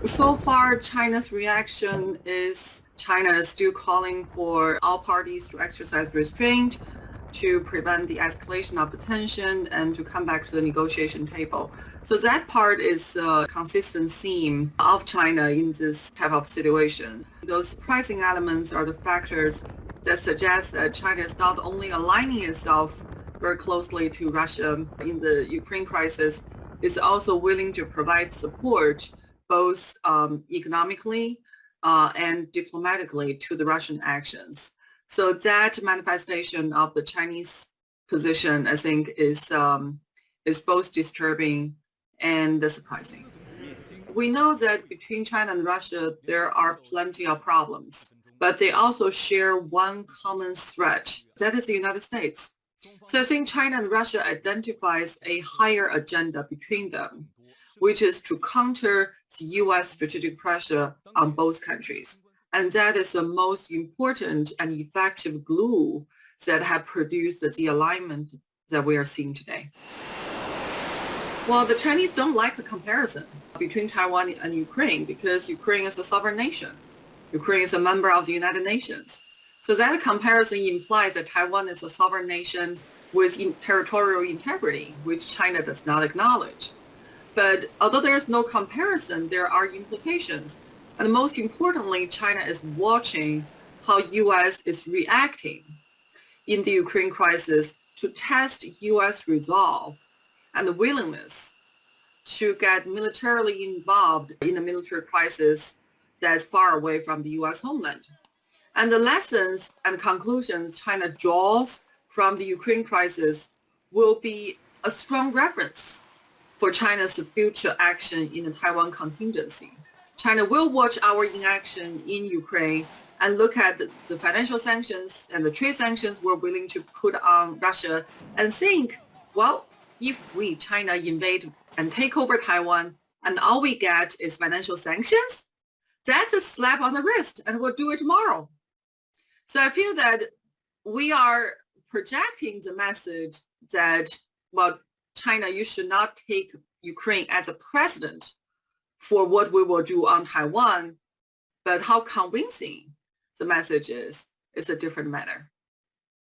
So far, China's reaction is China is still calling for all parties to exercise restraint to prevent the escalation of the tension and to come back to the negotiation table. So that part is a consistent theme of China in this type of situation. Those surprising elements are the factors that suggest that China is not only aligning itself very closely to Russia in the Ukraine crisis, is also willing to provide support both economically and diplomatically to the Russian actions. So that manifestation of the Chinese position, I think, is both disturbing and surprising. We know that between China and Russia, there are plenty of problems, but they also share one common threat, that is the United States. So I think China and Russia identifies a higher agenda between them, which is to counter the U.S. strategic pressure on both countries. And that is the most important and effective glue that have produced the alignment that we are seeing today. Well, the Chinese don't like the comparison between Taiwan and Ukraine because Ukraine is a sovereign nation. Ukraine is a member of the United Nations. So that comparison implies that Taiwan is a sovereign nation with territorial integrity, which China does not acknowledge. But although there is no comparison, there are implications. And most importantly, China is watching how U.S. is reacting in the Ukraine crisis to test U.S. resolve and the willingness to get militarily involved in a military crisis that's far away from the U.S. homeland. And the lessons and conclusions China draws from the Ukraine crisis will be a strong reference for China's future action in the Taiwan contingency. China will watch our inaction in Ukraine and look at the financial sanctions and the trade sanctions we're willing to put on Russia and think, well, if we, China, invade and take over Taiwan and all we get is financial sanctions, that's a slap on the wrist and we'll do it tomorrow. So I feel that we are projecting the message that, well, China, you should not take Ukraine as a precedent for what we will do on Taiwan, but how convincing the message is a different matter.